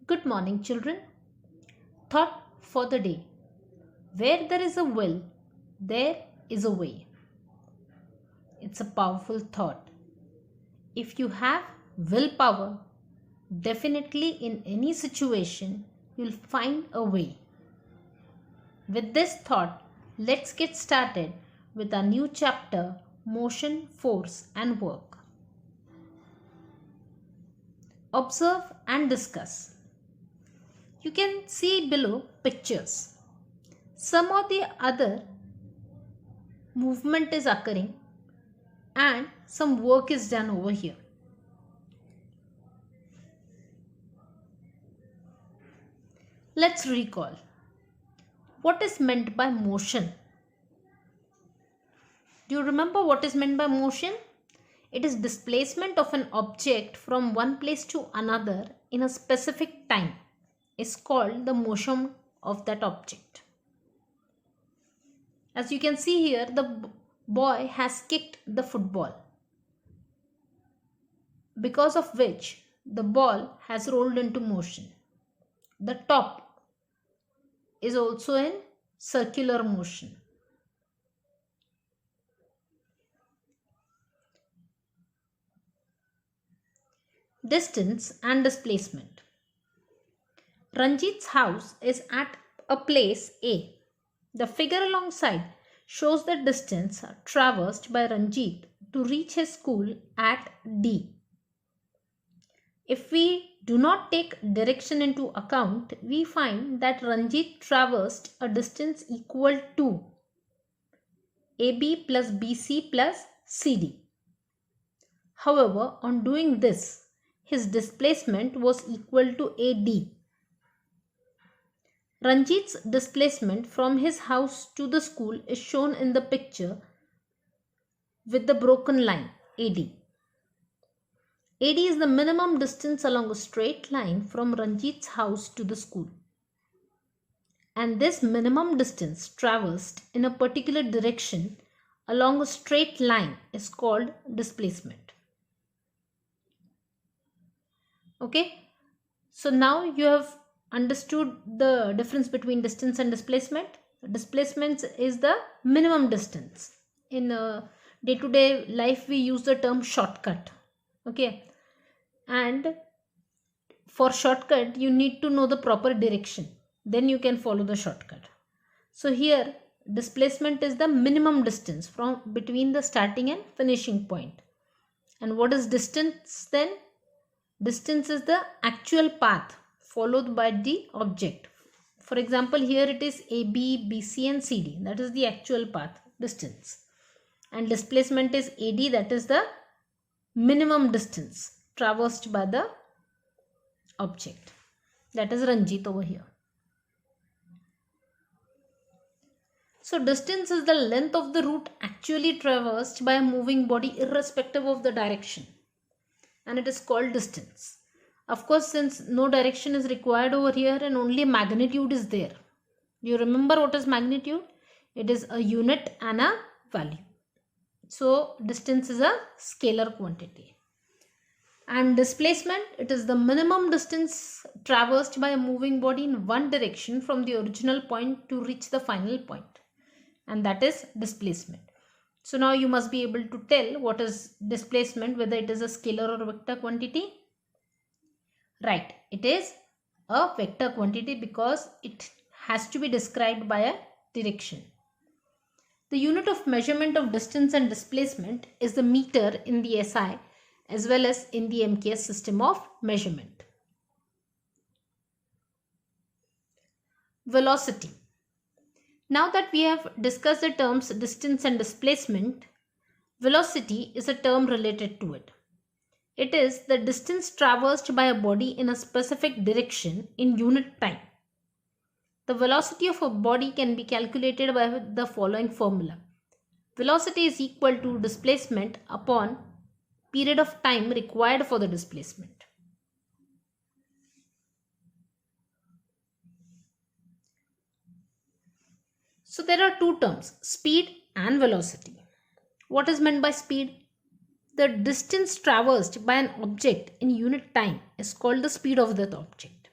Good morning, children. Thought for the day. Where there is a will, there is a way. It's a powerful thought. If you have willpower, definitely in any situation, you'll find a way. With this thought, let's get started with our new chapter, Motion, Force and Work. Observe and discuss. You can see below pictures. Some or the other movement is occurring and some work is done over here. Let's recall. What is meant by motion? Do you remember what is meant by motion? It is displacement of an object from one place to another in a specific time. Is called the motion of that object. As you can see here, the boy has kicked the football, because of which the ball has rolled into motion. The top is also in circular motion. Distance and displacement. Ranjit's house is at a place A. The figure alongside shows the distance traversed by Ranjit to reach his school at D. If we do not take direction into account, we find that Ranjit traversed a distance equal to AB plus BC plus CD. However, on doing this, his displacement was equal to AD. Ranjit's displacement from his house to the school is shown in the picture with the broken line AD. AD is the minimum distance along a straight line from Ranjit's house to the school. And this minimum distance traversed in a particular direction along a straight line is called displacement. Okay, so now you have understood the difference between distance and displacement. Displacement is the minimum distance. In day-to-day life, we use the term shortcut. Okay, and for shortcut, you need to know the proper direction. Then you can follow the shortcut. So here, displacement is the minimum distance from between the starting and finishing point. And what is distance then? Distance is the actual path followed by the object. For example, here it is AB, BC and CD. That is the actual path, distance. And displacement is AD, that is the minimum distance traversed by the object. That is Ranjit over here. So distance is the length of the route actually traversed by a moving body irrespective of the direction. And it is called distance. Of course, since no direction is required over here and only magnitude is there. You remember what is magnitude? It is a unit and a value. So distance is a scalar quantity. And displacement, it is the minimum distance traversed by a moving body in one direction from the original point to reach the final point. And that is displacement. So now you must be able to tell what is displacement, whether it is a scalar or vector quantity. Right, it is a vector quantity because it has to be described by a direction. The unit of measurement of distance and displacement is the meter in the SI as well as in the MKS system of measurement. Velocity. Now that we have discussed the terms distance and displacement, velocity is a term related to it. It is the distance traversed by a body in a specific direction in unit time. The velocity of a body can be calculated by the following formula. Velocity is equal to displacement upon period of time required for the displacement. So there are two terms, speed and velocity. What is meant by speed? The distance traversed by an object in unit time is called the speed of that object.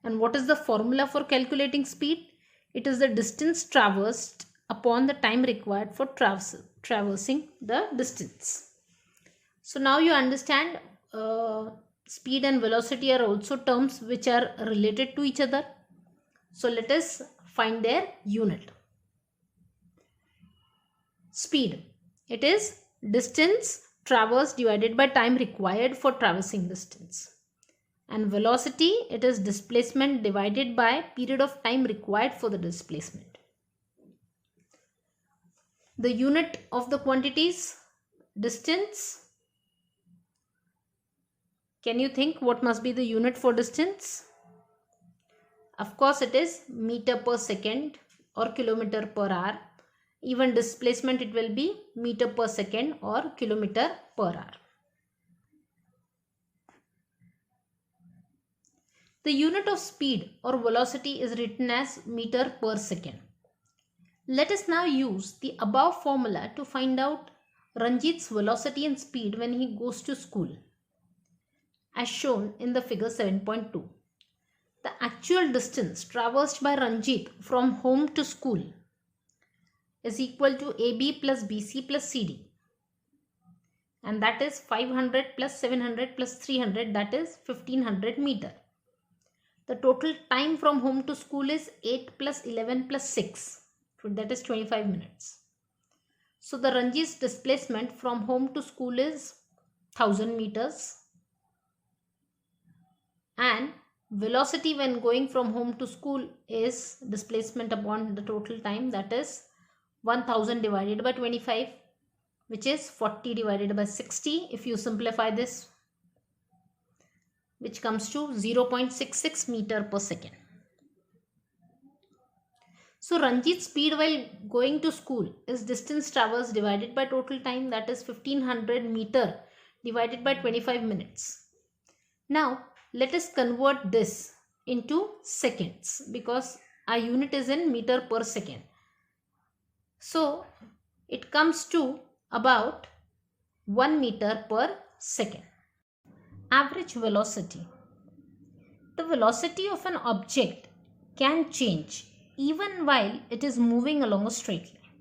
And what is the formula for calculating speed? It is the distance traversed upon the time required for traversing the distance. So now you understand speed and velocity are also terms which are related to each other. So let us find their unit. Speed. It is distance traversed divided by time required for traversing distance. And velocity, it is displacement divided by period of time required for the displacement. The unit of the quantities, distance. Can you think what must be the unit for distance? Of course, it is meter per second or kilometer per hour. Even displacement, it will be meter per second or kilometer per hour. The unit of speed or velocity is written as meter per second. Let us now use the above formula to find out Ranjit's velocity and speed when he goes to school, as shown in the figure 7.2. The actual distance traversed by Ranjit from home to school is equal to AB plus BC plus CD, and that is 500 plus 700 plus 300, that is 1500 meter. The total time from home to school is 8 plus 11 plus 6, that is 25 minutes. So the Ranjit's displacement from home to school is 1000 meters, and velocity when going from home to school is displacement upon the total time, that is 1000 divided by 25, which is 40 divided by 60 if you simplify this, which comes to 0.66 meter per second. So Ranjit's speed while going to school is distance traversed divided by total time, that is 1500 meter divided by 25 minutes. Now let us convert this into seconds because our unit is in meter per second. So it comes to about 1 meter per second. Average velocity. The velocity of an object can change even while it is moving along a straight line.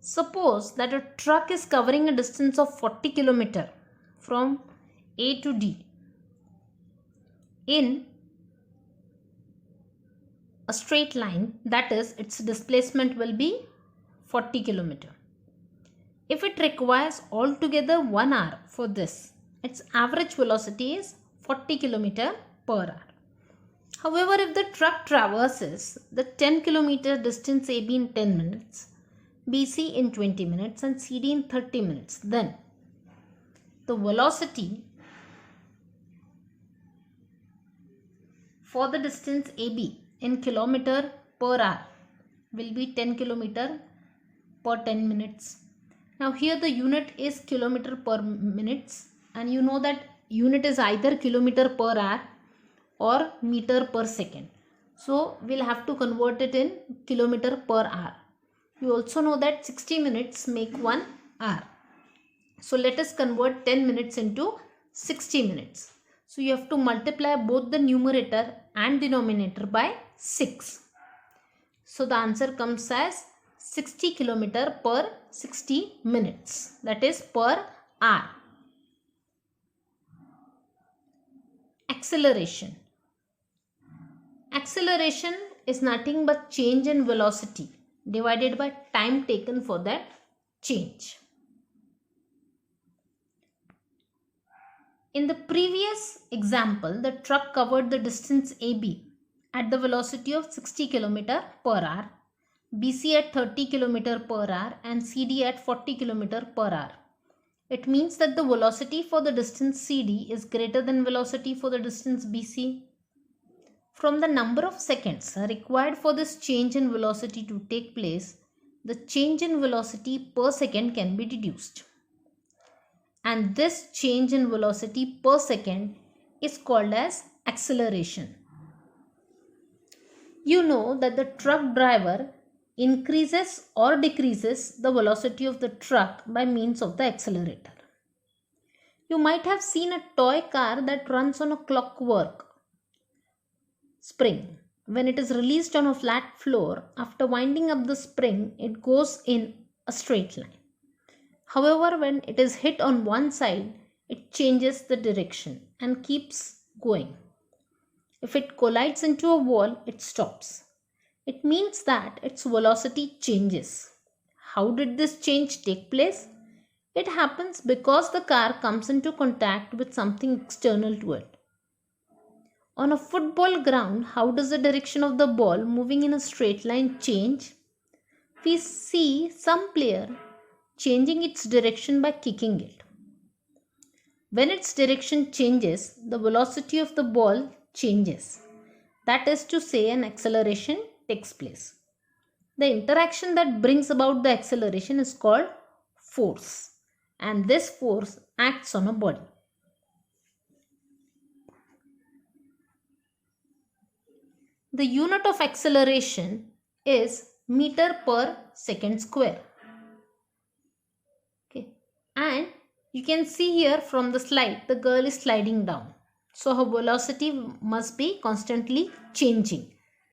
Suppose that a truck is covering a distance of 40 km from A to D in a straight line, that is, its displacement will be 40 km. If it requires altogether 1 hour for this, its average velocity is 40 km per hour. However, if the truck traverses the 10 km distance AB in 10 minutes, BC in 20 minutes and CD in 30 minutes, then the velocity for the distance AB in kilometer per hour will be 10 km per 10 minutes. Now here the unit is kilometer per minutes, and you know that unit is either kilometer per hour or meter per second. So we'll have to convert it in kilometer per hour. You also know that 60 minutes make 1 hour. So let us convert 10 minutes into 60 minutes. So you have to multiply both the numerator and denominator by 6. So the answer comes as 60 km per 60 minutes, that is per hour. Acceleration. Acceleration is nothing but change in velocity divided by time taken for that change. In the previous example, the truck covered the distance AB at the velocity of 60 km per hour, BC at 30 km per hour and CD at 40 km per hour. It means that the velocity for the distance CD is greater than velocity for the distance BC. From the number of seconds required for this change in velocity to take place, the change in velocity per second can be deduced. And this change in velocity per second is called as acceleration. You know that the truck driver increases or decreases the velocity of the truck by means of the accelerator. You might have seen a toy car that runs on a clockwork. spring. When it is released on a flat floor, after winding up the spring, it goes in a straight line. However, when it is hit on one side, it changes the direction and keeps going. If it collides into a wall, it stops. It means that its velocity changes. How did this change take place? It happens because the car comes into contact with something external to it. On a football ground, how does the direction of the ball moving in a straight line change? We see some player changing its direction by kicking it. When its direction changes, the velocity of the ball changes. That is to say, an acceleration takes place. The interaction that brings about the acceleration is called force, and this force acts on a body. The unit of acceleration is meter per second square. Okay, and you can see here from the slide, the girl is sliding down. So her velocity must be constantly changing.